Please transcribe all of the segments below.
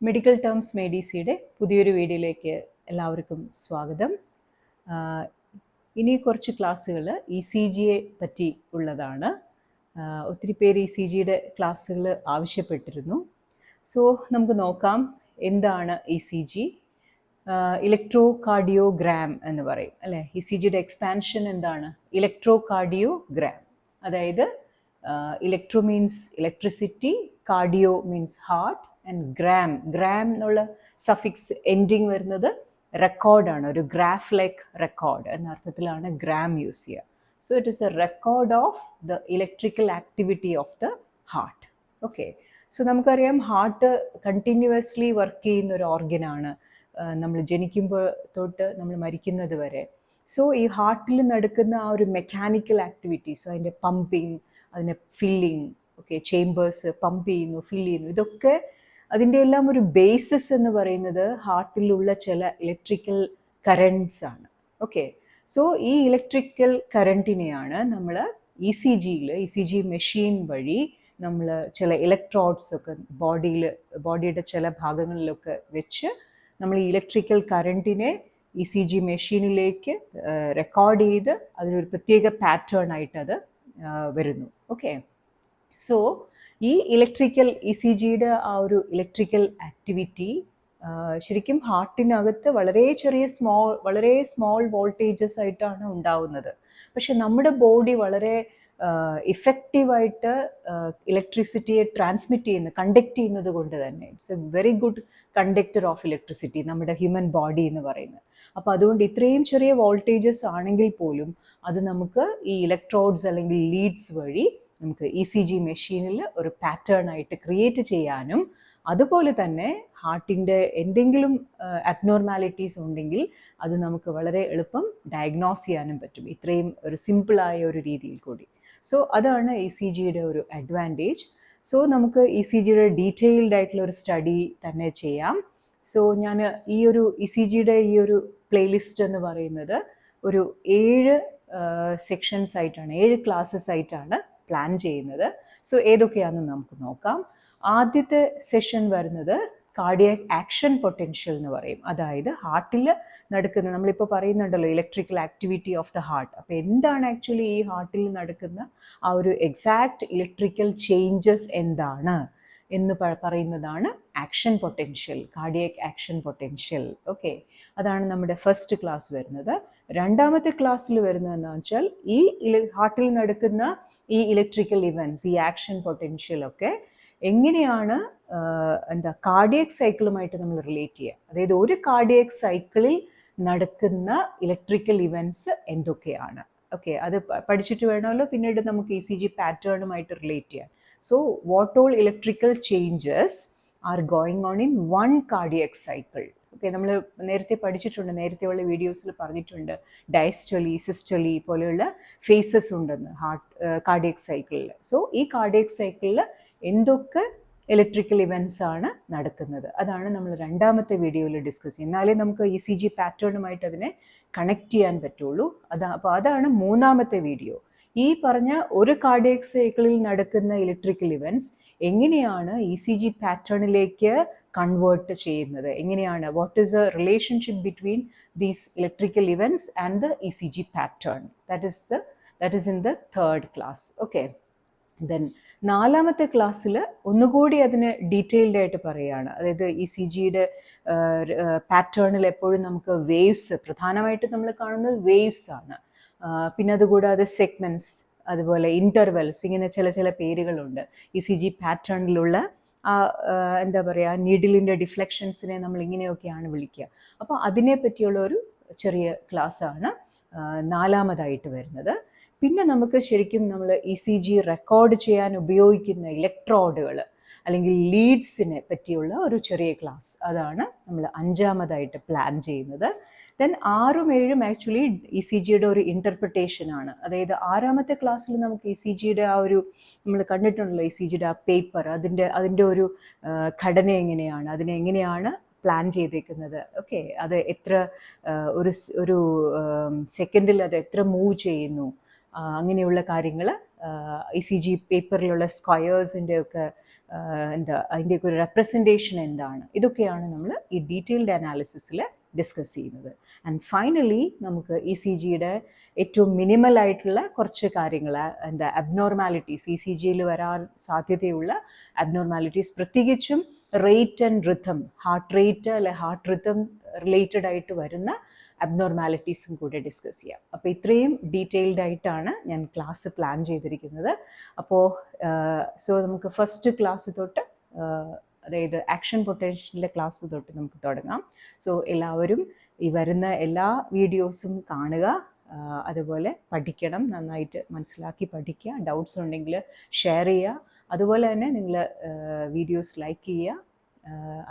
Medical terms മെഡിസിയുടെ പുതിയൊരു വീഡിയോയിലേക്ക് എല്ലാവർക്കും സ്വാഗതം. ഇനി കുറച്ച് ക്ലാസ്സുകൾ ഇ സി ജിയെ പറ്റി ഉള്ളതാണ്. ഒത്തിരി പേര് ഇ സി ജിയുടെ ക്ലാസ്സുകൾ ആവശ്യപ്പെട്ടിരുന്നു. സോ നമുക്ക് നോക്കാം എന്താണ് E C G. Electrocardiogram എന്ന് പറയും അല്ലേ. ഇ സി ജിയുടെ എക്സ്പാൻഷൻ എന്താണ്? Electrocardiogram. അതായത് electro means electricity, cardio means heart, and gram എന്നുള്ള സഫിക്സ് എൻഡിങ് വരുന്നത് റെക്കോർഡാണ്. ഒരു ഗ്രാഫ് ലൈക്ക് റെക്കോർഡ് എന്ന അർത്ഥത്തിലാണ് ഗ്രാം യൂസ് ചെയ്യുക. So it is a record of the electrical activity of the heart. Okay, so നമുക്കറിയാം heart continuously work ചെയ്യുന്ന ഒരു ഓർഗനാണ് നമ്മൾ ജനിക്കുമ്പോൾ തൊട്ട് നമ്മൾ മരിക്കുന്നത് വരെ. സോ ഈ ഹാർട്ടിൽ നടക്കുന്ന ആ ഒരു മെക്കാനിക്കൽ ആക്ടിവിറ്റീസ്, അതിൻ്റെ പമ്പിങ്, അതിൻ്റെ ഫില്ലിങ്, ഓക്കെ, ചേമ്പേഴ്സ് പമ്പ് ചെയ്യുന്നു, ഫില്ല് ചെയ്യുന്നു, ഇതൊക്കെ അതിൻ്റെ എല്ലാം ഒരു ബേസിസ് എന്ന് പറയുന്നത് ഹാർട്ടിലുള്ള ചില ഇലക്ട്രിക്കൽ കറൻറ്റ്സ് ആണ്. ഓക്കെ, സോ ഈ ഇലക്ട്രിക്കൽ കറൻറ്റിനെയാണ് നമ്മൾ ഇ സി ജി മെഷീൻ വഴി നമ്മൾ ചില ഇലക്ട്രോഡ്സ് ഒക്കെ ബോഡിയുടെ ചില ഭാഗങ്ങളിലൊക്കെ വെച്ച് നമ്മൾ ഈ ഇലക്ട്രിക്കൽ കറൻറ്റിനെ ഇ സി ജി മെഷീനിലേക്ക് റെക്കോർഡ് ചെയ്ത് അതിനൊരു പ്രത്യേക പാറ്റേൺ ആയിട്ട് അത് വരുന്നു. ഓക്കെ, സോ ഈ ഇലക്ട്രിക്കൽ ഇ സി ജിയുടെ ആ ഒരു ഇലക്ട്രിക്കൽ ആക്ടിവിറ്റി ശരിക്കും ഹാർട്ടിനകത്ത് വളരെ സ്മോൾ വോൾട്ടേജസ് ആയിട്ടാണ് ഉണ്ടാവുന്നത്. പക്ഷെ നമ്മുടെ ബോഡി വളരെ ഇഫക്റ്റീവായിട്ട് ഇലക്ട്രിസിറ്റിയെ കണ്ടക്ട് ചെയ്യുന്നത് കൊണ്ട് തന്നെ it's A very good conductor of electricity, നമ്മുടെ ഹ്യൂമൻ ബോഡി എന്ന് പറയുന്നത്. അപ്പോൾ അതുകൊണ്ട് ഇത്രയും ചെറിയ വോൾട്ടേജസ് ആണെങ്കിൽ പോലും അത് നമുക്ക് ഈ ഇലക്ട്രോഡ്സ് അല്ലെങ്കിൽ ലീഡ്സ് വഴി നമുക്ക് ഇ സി ജി മെഷീനിൽ ഒരു പാറ്റേൺ ആയിട്ട് ക്രിയേറ്റ് ചെയ്യാനും, അതുപോലെ തന്നെ ഹാർട്ടിൻ്റെ എന്തെങ്കിലും അബ്നോർമാലിറ്റീസ് ഉണ്ടെങ്കിൽ അത് നമുക്ക് വളരെ എളുപ്പം ഡയഗ്നോസ് ചെയ്യാനും പറ്റും, ഇത്രയും ഒരു സിമ്പിളായ ഒരു രീതിയിൽ കൂടി. സോ അതാണ് ഇ സി ജിയുടെ ഒരു അഡ്വാൻറ്റേജ്. സോ നമുക്ക് ഇ സി ജിയുടെ ഡീറ്റെയിൽഡ് ആയിട്ടുള്ള ഒരു സ്റ്റഡി തന്നെ ചെയ്യാം. സോ ഞാൻ ഈ ഒരു ഇ സി ജിയുടെ ഈ ഒരു പ്ലേലിസ്റ്റ് എന്ന് പറയുന്നത് ഒരു 7 സെക്ഷൻസ് ആയിട്ടാണ്, 7 ക്ലാസ്സസ് ആയിട്ടാണ് പ്ലാൻ ചെയ്യുന്നത്. സോ ഏതൊക്കെയാണെന്ന് നമുക്ക് നോക്കാം. ആദ്യത്തെ സെഷൻ വരുന്നത് കാർഡിയാക് ആക്ഷൻ പൊട്ടൻഷ്യൽ എന്ന് പറയും. അതായത് ഹാർട്ടിൽ നടക്കുന്ന, നമ്മളിപ്പോൾ പറയുന്നുണ്ടല്ലോ electrical activity of the heart. അപ്പോൾ എന്താണ് ആക്ച്വലി ഈ ഹാർട്ടിൽ നടക്കുന്ന ആ ഒരു എക്സാക്ട് ഇലക്ട്രിക്കൽ ചേഞ്ചസ് എന്താണ് എന്ന് പറയുന്നതാണ് action potential, cardiac action potential. Okay, അതാണ് നമ്മുടെ ഫസ്റ്റ് ക്ലാസ് വരുന്നത്. രണ്ടാമത്തെ ക്ലാസ്സിൽ വരുന്നതെന്ന് വെച്ചാൽ ഈ ഹാർട്ടിൽ നടക്കുന്ന ഈ ഇലക്ട്രിക്കൽ ഇവൻറ്റ്സ്, ഈ ആക്ഷൻ പൊട്ടൻഷ്യൽ ഒക്കെ എങ്ങനെയാണ് കാർഡിയക് സൈക്കിളുമായിട്ട് നമ്മൾ റിലേറ്റ് ചെയ്യുക. അതായത് ഒരു കാർഡിയക് സൈക്കിളിൽ നടക്കുന്ന ഇലക്ട്രിക്കൽ ഇവൻറ്റ്സ് എന്തൊക്കെയാണ്. ഓക്കെ, അത് പഠിച്ചിട്ട് വേണമല്ലോ പിന്നീട് നമുക്ക് ഇ സി ജി പാറ്റേണുമായിട്ട് റിലേറ്റ് ചെയ്യാൻ. So what all electrical changes are going on in one cardiac cycle. Okay, നമ്മൾ നേരത്തെ പഠിച്ചിട്ടുണ്ട്, നേരത്തെയുള്ള വീഡിയോസിൽ പറഞ്ഞിട്ടുണ്ട് ഡയസ്റ്റോളി, സിസ്റ്റോളി പോലെയുള്ള ഫേസസ് ഉണ്ടെന്ന് കാർഡിയക് സൈക്കിളിൽ. സോ ഈ കാർഡിയക് സൈക്കിളിൽ എന്തൊക്കെ ഇലക്ട്രിക്കൽ ഇവൻറ്റ്സ് ആണ് നടക്കുന്നത്, അതാണ് നമ്മൾ രണ്ടാമത്തെ വീഡിയോയിൽ ഡിസ്കസ് ചെയ്യുന്നത്. എന്നാലേ നമുക്ക് ഇ സി ജി പാറ്റേണുമായിട്ട് അതിനെ കണക്ട് ചെയ്യാൻ പറ്റുള്ളൂ. അപ്പോൾ അതാണ് മൂന്നാമത്തെ വീഡിയോ. ഈ പറഞ്ഞ ഒരു കാർഡിയക് സൈക്കിളിൽ നടക്കുന്ന ഇലക്ട്രിക്കൽ ഇവൻറ്റ്സ് എങ്ങനെയാണ് ഇ സി ജി പാറ്റേണിലേക്ക് കൺവേർട്ട് ചെയ്യുന്നത്, എങ്ങനെയാണ്, what is A relationship between these electrical events and the E C G pattern. That is in the third class. Okay, then നാലാമത്തെ ക്ലാസ്സിൽ ഒന്നുകൂടി അതിന് ഡീറ്റെയിൽഡ് ആയിട്ട് പറയുകയാണ്. അതായത് ഇ സി ജിയുടെ പാറ്റേണിൽ എപ്പോഴും നമുക്ക് വേവ്സ്, പ്രധാനമായിട്ട് നമ്മൾ കാണുന്നത് വേവ്സ് ആണ്. പിന്നെ അതുകൂടാതെ സെഗ്മെൻറ്റ്സ്, അതുപോലെ ഇൻ്റർവെൽസ്, ഇങ്ങനെ ചില പേരുകളുണ്ട്. ഇ സി ജി പാറ്റേണിലുള്ള എന്താ പറയുക, നീഡിലിൻ്റെ ഡിഫ്ലക്ഷൻസിനെ നമ്മൾ ഇങ്ങനെയൊക്കെയാണ് വിളിക്കുക. അപ്പോൾ അതിനെ പറ്റിയുള്ള ഒരു ചെറിയ ക്ലാസ്സാണ് നാലാമതായിട്ട് വരുന്നത്. പിന്നെ നമുക്ക് ശരിക്കും നമ്മൾ ഇ സി ജി റെക്കോർഡ് ചെയ്യാൻ ഉപയോഗിക്കുന്ന ഇലക്ട്രോഡുകൾ അല്ലെങ്കിൽ ലീഡ്സിനെ പറ്റിയുള്ള ഒരു ചെറിയ ക്ലാസ്, അതാണ് നമ്മൾ അഞ്ചാമതായിട്ട് പ്ലാൻ ചെയ്യുന്നത്. ദെൻ 6ഉം 7ഉം ആക്ച്വലി ഇ സി ജിയുടെ ഒരു ഇൻ്റർപ്രിട്ടേഷനാണ്. അതായത് ആറാമത്തെ ക്ലാസ്സിൽ നമുക്ക് ഇ സി ജിയുടെ ആ ഒരു, നമ്മൾ കണ്ടിട്ടുണ്ടല്ലോ ഇ സി ജിയുടെ ആ പേപ്പർ, അതിൻ്റെ ഒരു ഘടന എങ്ങനെയാണ്, അതിനെങ്ങനെയാണ് പ്ലാൻ ചെയ്തേക്കുന്നത്. ഓക്കെ, അത് എത്ര ഒരു സെക്കൻഡിൽ അത് എത്ര മൂവ് ചെയ്യുന്നു, അങ്ങനെയുള്ള കാര്യങ്ങൾ, ECG പേപ്പറിലുള്ള സ്ക്വയേഴ്സിൻ്റെ ഒക്കെ അതിൻ്റെയൊക്കെ ഒരു റെപ്രസെൻറ്റേഷൻ എന്താണ്, ഇതൊക്കെയാണ് നമ്മൾ ഈ ഡീറ്റെയിൽഡ് അനാലിസിസിൽ ഡിസ്കസ് ചെയ്യുന്നത്. ആൻഡ് ഫൈനലി നമുക്ക് ECGയുടെ ഏറ്റവും മിനിമൽ ആയിട്ടുള്ള കുറച്ച് കാര്യങ്ങൾ, അബ്നോർമാലിറ്റീസ്, ECGയിൽ വരാൻ സാധ്യതയുള്ള അബ്നോർമാലിറ്റീസ്, പ്രത്യേകിച്ചും rate and rhythm, heart rate അല്ലെ ഹാർട്ട് റിഥം റിലേറ്റഡ് ആയിട്ട് വരുന്ന അബ്നോർമാലിറ്റീസും കൂടെ ഡിസ്കസ് ചെയ്യാം. അപ്പോൾ ഇത്രയും ഡീറ്റെയിൽഡ് ആയിട്ടാണ് ഞാൻ ക്ലാസ് പ്ലാൻ ചെയ്തിരിക്കുന്നത്. അപ്പോൾ നമുക്ക് ഫസ്റ്റ് ക്ലാസ് തൊട്ട്, അതായത് ആക്ഷൻ പൊട്ടൻഷ്യലിൻ്റെ ക്ലാസ് തൊട്ട് നമുക്ക് തുടങ്ങാം. എല്ലാവരും ഈ വരുന്ന എല്ലാ വീഡിയോസും കാണുക, അതുപോലെ പഠിക്കണം, നന്നായിട്ട് മനസ്സിലാക്കി പഠിക്കുക. ഡൗട്ട്സ് ഉണ്ടെങ്കിൽ ഷെയർ ചെയ്യുക. അതുപോലെ തന്നെ നിങ്ങൾ വീഡിയോസ് ലൈക്ക് ചെയ്യുക,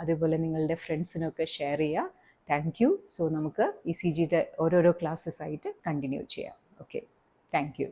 അതുപോലെ നിങ്ങളുടെ ഫ്രണ്ട്സിനൊക്കെ ഷെയർ ചെയ്യുക. Thank you. നമുക്ക് ECGയുടെ ഓരോരോ ക്ലാസ്സസ് ആയിട്ട് കണ്ടിന്യൂ ചെയ്യാം. Okay, thank you.